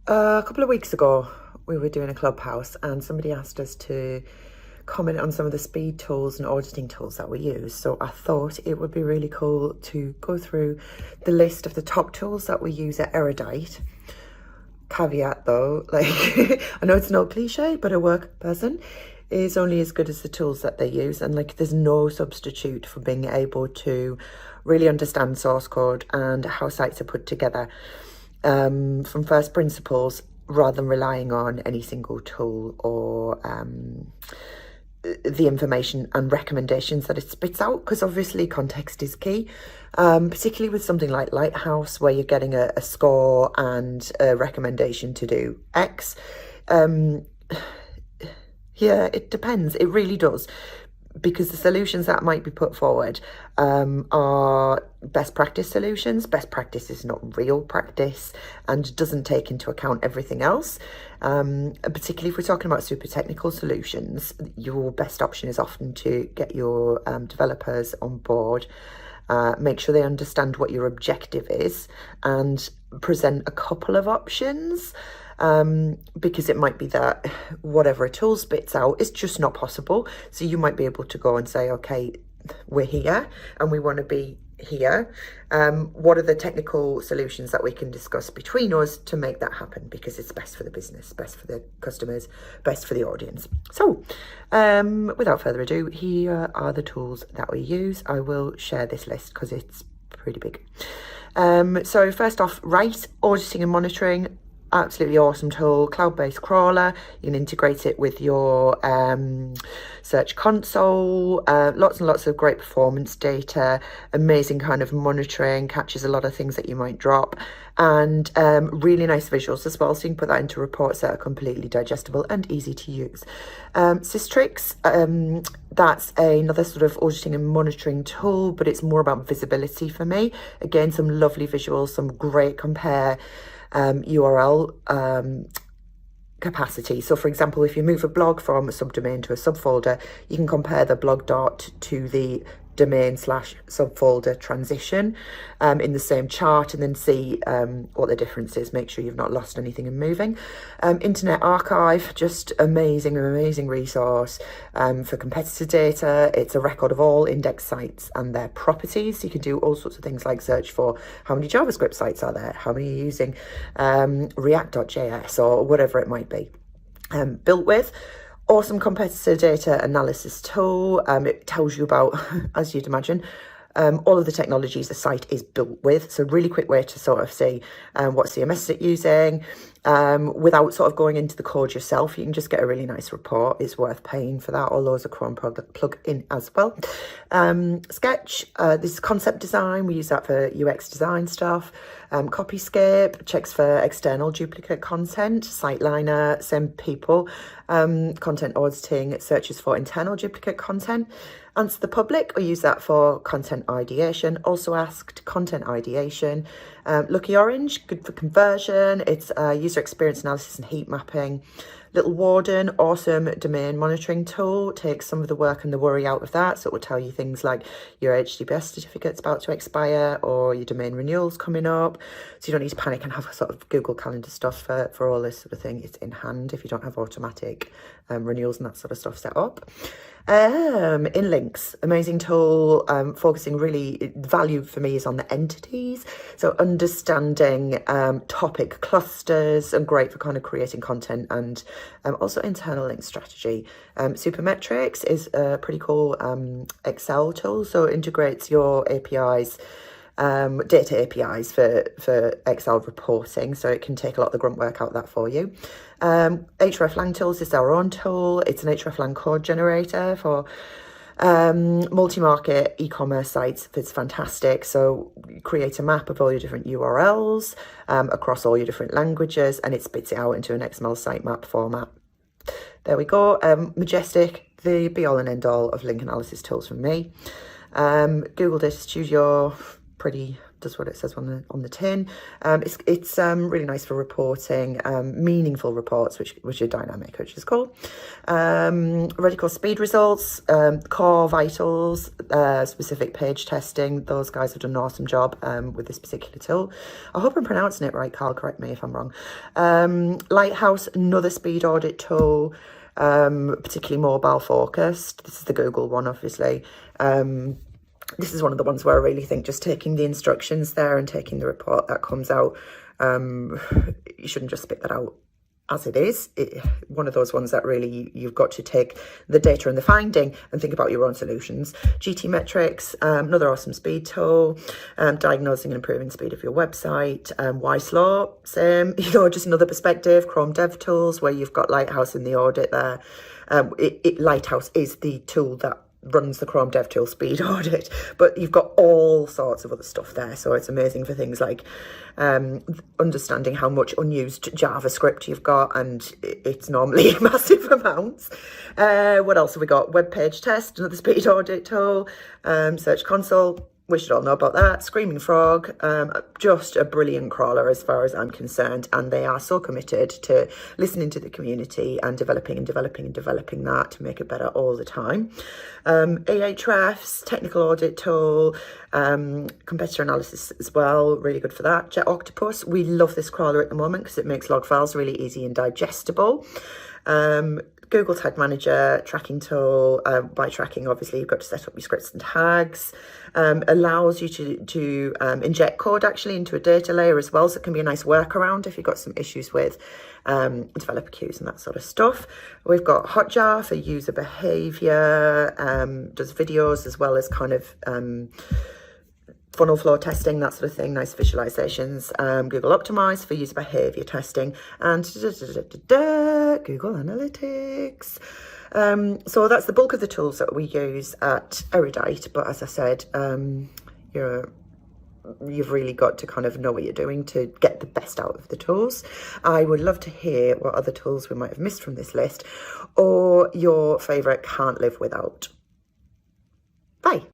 A couple of weeks ago, we were doing a clubhouse and somebody asked us to comment on some of the speed tools and auditing tools that we use. So I thought it would be really cool to go through the list of the top tools that we use at Erudite. Caveat though, like I know it's no cliche, but a work person is only as good as the tools that they use, and like there's no substitute for being able to really understand source code and how sites are put together from first principles, rather than relying on any single tool or the information and recommendations that it spits out, because obviously context is key, particularly with something like Lighthouse, where you're getting a score and a recommendation to do X. Yeah, it depends. It really does. Because the solutions that might be put forward are best practice solutions. Best practice is not real practice and doesn't take into account everything else. Particularly if we're talking about super technical solutions, your best option is often to get your developers on board, make sure they understand what your objective is, and present a couple of options. Because it might be that whatever a tool spits out is just not possible. So you might be able to go and say, okay, we're here and we want to be here. What are the technical solutions that we can discuss between us to make that happen? Because it's best for the business, best for the customers, best for the audience. So without further ado, here are the tools that we use. I will share this list because it's pretty big. So first off, Auditing and Monitoring. Absolutely awesome tool, cloud-based crawler. You can integrate it with your search console. Lots and lots of great performance data, amazing kind of monitoring, catches a lot of things that you might drop, and really nice visuals as well, so you can put that into reports that are completely digestible and easy to use. Systrix, that's another sort of auditing and monitoring tool, but it's more about visibility for me. Again, some lovely visuals, some great compare URL capacity. So for example, if you move a blog from a subdomain to a subfolder, you can compare the blog dot to the domain/subfolder transition in the same chart, and then see what the difference is. Make sure you've not lost anything in moving. Internet Archive, just amazing resource for competitor data. It's a record of all index sites and their properties. You can do all sorts of things like search for how many JavaScript sites are there, how many are using React.js or whatever it might be. Built with awesome competitor data analysis tool. It tells you about, as you'd imagine, all of the technologies the site is built with. So really quick way to sort of see what CMS it's using without sort of going into the code yourself. You can just get a really nice report. It's worth paying for that. All those are Chrome plug in as well. Sketch, this is concept design. We use that for UX design stuff. Copyscape checks for external duplicate content. Siteliner, same people. Content auditing searches for internal duplicate content. Answer the Public, we use that for content ideation. Also Asked, content ideation. Lucky Orange, good for conversion. It's user experience analysis and heat mapping. Little Warden, awesome domain monitoring tool, takes some of the work and the worry out of that. So it will tell you things like your HTTPS certificate's about to expire or your domain renewal's coming up. So you don't need to panic and have a sort of Google Calendar stuff for all this sort of thing. It's in hand if you don't have automatic renewals and that sort of stuff set up. Inlinks, amazing tool, focusing really, value for me is on the entities. So understanding topic clusters, and great for kind of creating content, and also internal link strategy. Supermetrics is a pretty cool Excel tool, so it integrates your APIs, data APIs for Excel reporting, so it can take a lot of the grunt work out of that for you. hreflang tools is our own tool. It's an hreflang code generator for multi-market e-commerce sites. It's fantastic. So you create a map of all your different URLs across all your different languages, and it spits it out into an XML sitemap format. There we go. Majestic, the be-all and end-all of link analysis tools from me. Google Data Studio, pretty does what it says on the tin. It's really nice for reporting meaningful reports, which are dynamic, which is cool. Radical speed results, core vitals, specific page testing. Those guys have done an awesome job with this particular tool. I hope I'm pronouncing it right, Carl, correct me if I'm wrong. Lighthouse, another speed audit tool, particularly mobile focused. This is the Google one, obviously. This is one of the ones where I really think just taking the instructions there and taking the report that comes out, you shouldn't just spit that out as it is. One of those ones that really you've got to take the data and the finding and think about your own solutions. GT metrics, another awesome speed tool, diagnosing and improving speed of your website. Why slow? Same, just another perspective. Chrome Dev Tools, where you've got Lighthouse in the audit there. Lighthouse is the tool that runs the Chrome DevTool speed audit, but you've got all sorts of other stuff there, so it's amazing for things like understanding how much unused JavaScript you've got, and it's normally massive amounts. What else have we got? Web page test, another speed audit tool. Search Console, we should all know about that. Screaming Frog, just a brilliant crawler as far as I'm concerned, and they are so committed to listening to the community and developing that to make it better all the time. Ahrefs, technical audit tool, competitor analysis as well, really good for that. Jet Octopus, we love this crawler at the moment because it makes log files really easy and digestible. Google Tag Manager, tracking tool. By tracking, obviously, you've got to set up your scripts and tags. Allows you to inject code actually into a data layer as well, so it can be a nice workaround if you've got some issues with developer queues and that sort of stuff. We've got Hotjar for user behavior, does videos as well as kind of funnel flow testing, that sort of thing, nice visualizations. Google Optimize for user behavior testing, and Google Analytics. So that's the bulk of the tools that we use at Erudite, but as I said, you've really got to kind of know what you're doing to get the best out of the tools. I would love to hear what other tools we might have missed from this list, or your favorite can't live without. Bye.